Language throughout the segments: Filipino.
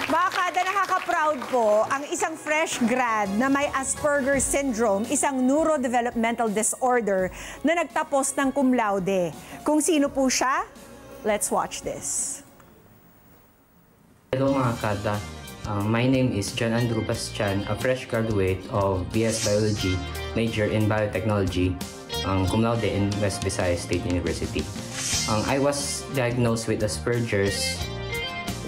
Mga kada, nakaka-proud po ang isang fresh grad na may Asperger syndrome, isang neurodevelopmental disorder na nagtapos ng cum laude. Kung sino po siya, let's watch this. Hello mga kada, my name is John Andrew Bastian, a fresh graduate of BS Biology, major in Biotechnology, cum laude in West Visayas State University. I was diagnosed with Asperger's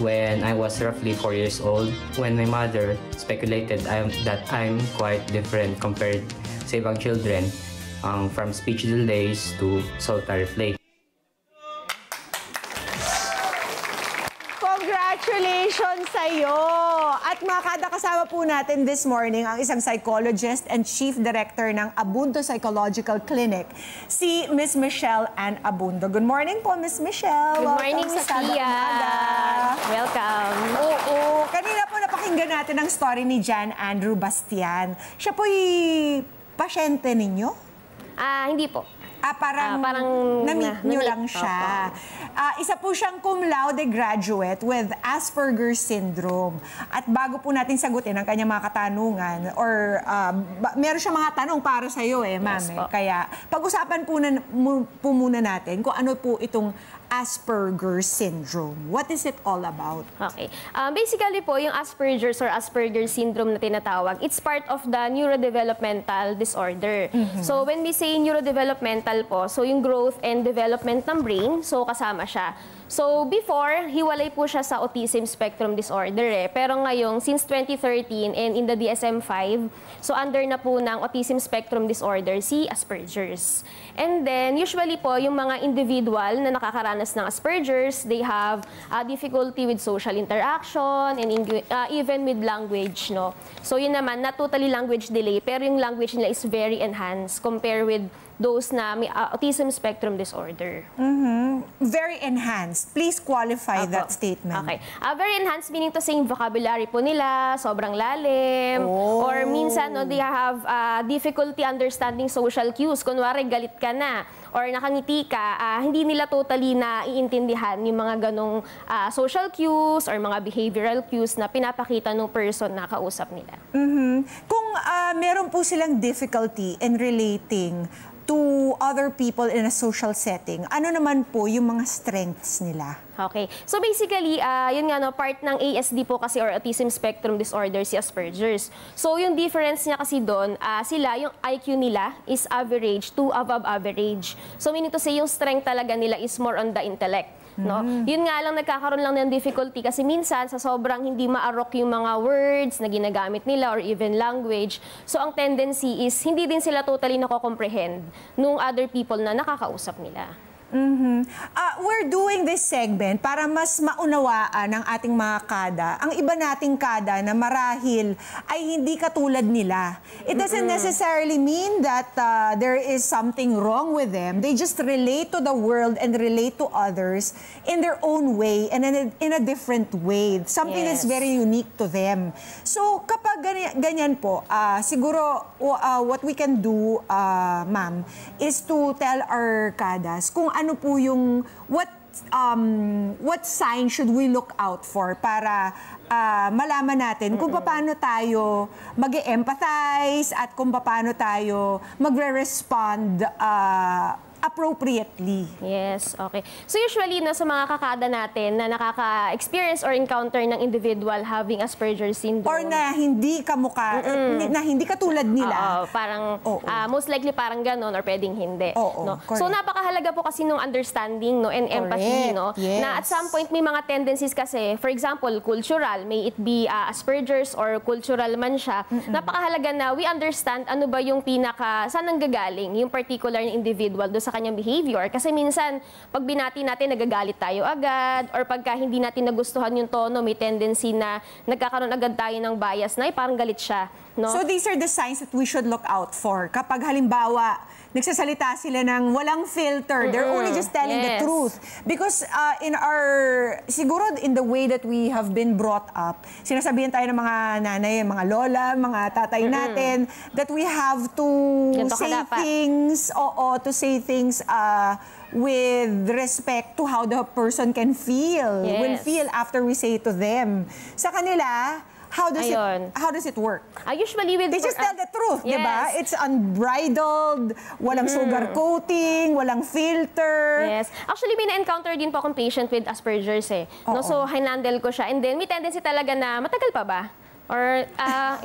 when I was roughly 4 years old, when my mother speculated that I'm quite different compared sa ibang children, from speech delays to solitary flake. Congratulations sa'yo! At mga kada, kasama po natin this morning ang isang psychologist and chief director ng Abundo Psychological Clinic, si Miss Michelle Ann Abundo. Good morning po, Miss Michelle. Good morning, Miss Tia. Welcome. Oo. Kanina po napakinggan natin ang story ni John Andrew Bastian. Siya po'y pasyente ninyo? Hindi po. Parang na-meet nyo lang siya. Isa po siyang cum laude graduate with Asperger syndrome. At bago po natin sagutin ang kanyang mga katanungan, or meron siyang mga tanong para sa iyo ma'am. Yes, Kaya pag-usapan po muna natin kung ano po itong Asperger syndrome. What is it all about? Okay. Basically po, yung Asperger's or Asperger syndrome na tinatawag, it's part of the neurodevelopmental disorder. So when we say neurodevelopmental po, so yung growth and development ng brain, so kasama siya. So before, hiwalay po siya sa autism spectrum disorder Pero ngayong, since 2013 and in the DSM-5, so under na po ng autism spectrum disorder si Asperger's. And then, usually po, yung mga individual na nakakaranas ng Asperger's, they have difficulty with social interaction and even with language, no? So yun naman, not totally language delay, pero yung language nila is very enhanced compared with those na may autism spectrum disorder. Very enhanced. Please qualify that statement. Okay. Very enhanced meaning to say yung vocabulary po nila, sobrang lalim. Or minsan, no, they have difficulty understanding social cues. Kunwari, galit ka na or nakangiti ka, hindi nila totally naiintindihan yung mga ganong social cues or mga behavioral cues na pinapakita ng person na kausap nila. Kung meron po silang difficulty in relating to other people in a social setting, ano naman po yung mga strengths nila? Okay. So basically, yun nga, no, part ng ASD po kasi or Autism Spectrum Disorder si Asperger's. So yung difference niya kasi doon, sila, yung IQ nila is average to above average. So meaning to say, yung strength talaga nila is more on the intellect. No? Yun nga lang, nagkakaroon lang ng difficulty kasi minsan sa sobrang hindi maarok yung mga words na ginagamit nila or even language. So ang tendency is hindi din sila totally nako-comprehend nung other people na nakakausap nila. We're doing this segment para mas maunawaan ng ating mga kada, ang iba nating kada na marahil ay hindi katulad nila. It doesn't necessarily mean that there is something wrong with them. They just relate to the world and relate to others in their own way and in a different way. Something that's very unique to them. So kapag ganyan po, siguro what we can do, ma'am, is to tell our kadas kung ano po yung what sign should we look out for para malaman natin kung paano tayo mag-empathize at kung paano tayo magre-respond appropriately. Yes, okay. So usually, sa mga kakada natin na nakaka-experience or encounter ng individual having Asperger's syndrome. Or na hindi kamukha, na hindi katulad nila. Parang, most likely parang ganon or pwedeng hindi. No? Correct. So napakahalaga po kasi nung understanding, no, and empathy, no? Yes. Na at some point may mga tendencies kasi, for example, cultural, may it be Asperger's or cultural man siya, napakahalaga na we understand ano ba yung saan nanggagaling yung particular na individual doon sa kanyang behavior. Kasi minsan, pag binati natin, nagagalit tayo agad, or pagka hindi natin nagustuhan yung tono, may tendency na nagkakaroon agad tayo ng bias na parang galit siya. No? So these are the signs that we should look out for. Kapag halimbawa, nagsasalita sila ng walang filter. They're only just telling the Yes. truth. Because siguro in the way that we have been brought up, sinasabihan tayo ng mga nanay, mga lola, mga tatay natin, that we have to Ganito ka say dapat. things with respect to how the person can feel, will Yes. feel after we say it to them. Sa kanila, how does it work? Usually with... They just tell the truth, di ba? Yes. It's unbridled, walang sugar coating, walang filter. Yes. Actually, may na-encounter din po akong patient with Asperger's eh. No? So, hinandle ko siya. And then, may tendency talaga na, matagal pa ba? Or,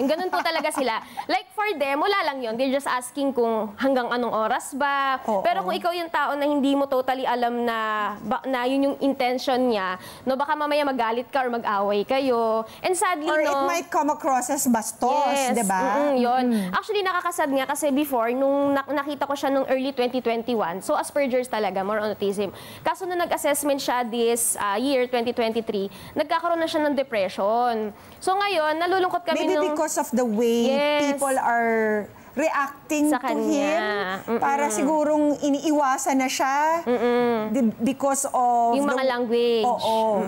ganun po talaga sila. Like, for them, wala lang yun. They're just asking kung hanggang anong oras ba. Pero kung ikaw yung tao na hindi mo totally alam na yun yung intention niya, no, baka mamaya magalit ka or mag-away kayo. And sadly, Or it might come across as bastos, di ba? Yun. Actually, nakakasad nga kasi before, nung nakita ko siya nung early 2021, so Asperger's talaga, more on autism. Kaso nung nag-assessment siya this year, 2023, nagkakaroon na siya ng depression. So ngayon, nalulungkot kami Maybe because of the way people are reacting Sa to kanya. him. Para sigurong iniiwasan na siya because of yung mga language. Oo.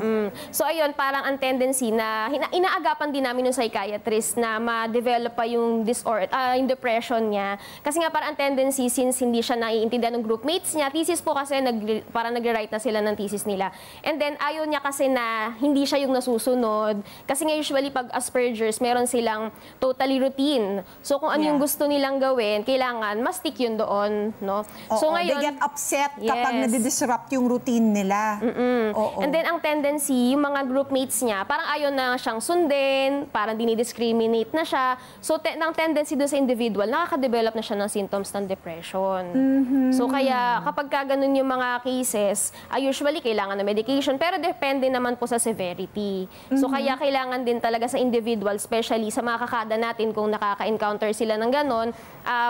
So ayun, parang ang tendency na inaagapan din namin ng psychiatrist na ma-develop pa yung yung depression niya. Kasi nga parang ang tendency, since hindi siya naiintindihan ng groupmates niya, thesis po kasi parang nagre-write na sila ng thesis nila. And then ayaw niya kasi na hindi siya yung nasusunod. Kasi nga usually pag Asperger's, meron silang totally routine. So kung ano yung gusto nilang gawin, kailangan ma-stick yun doon, no? So They ngayon, get upset kapag Yes. nadidisrupt yung routine nila. Oo. And then ang tendency, yung mga groupmates niya, parang ayaw na siyang sundin, parang dinidiscriminate na siya. So ng tendency doon sa individual, nakaka-develop na siya ng symptoms ng depression. So kaya kapag ka ganun yung mga cases, usually kailangan ng medication, pero depende naman po sa severity. So kaya kailangan din talaga sa individual, especially sa mga kakada natin kung nakaka-encounter sila ng ganon,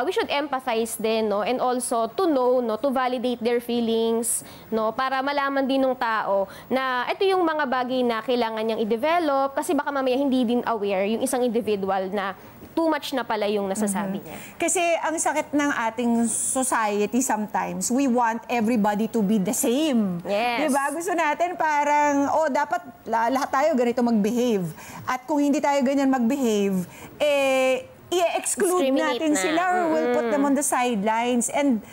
we should empathize din, no? And also to know, no, to validate their feelings, no, para malaman din ng tao na ito yung mga bagay na kailangan niyang i-develop kasi baka mamaya hindi din aware yung isang individual na too much na pala yung nasasabi niya. Kasi ang sakit ng ating society sometimes, we want everybody to be the same. Yes. Diba? Gusto natin parang, dapat lahat tayo ganito mag-behave. At kung hindi tayo ganyan mag-behave, i-exclude Discriminate natin na. sila or we'll put them on the sidelines. And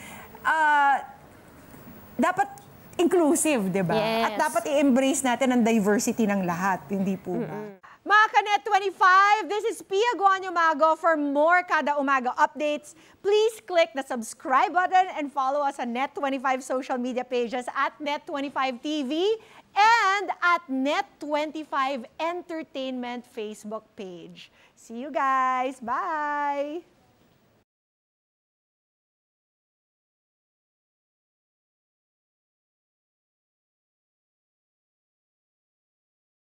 dapat inclusive, di ba? Yes. At dapat i-embrace natin ang diversity ng lahat, hindi po ba? Mga Kanet 25, this is Pia Guanyo Mago. For more Kada Umaga updates, please click the subscribe button and follow us on Net25 social media pages at Net25TV and at Net25 Entertainment Facebook page. See you guys. Bye!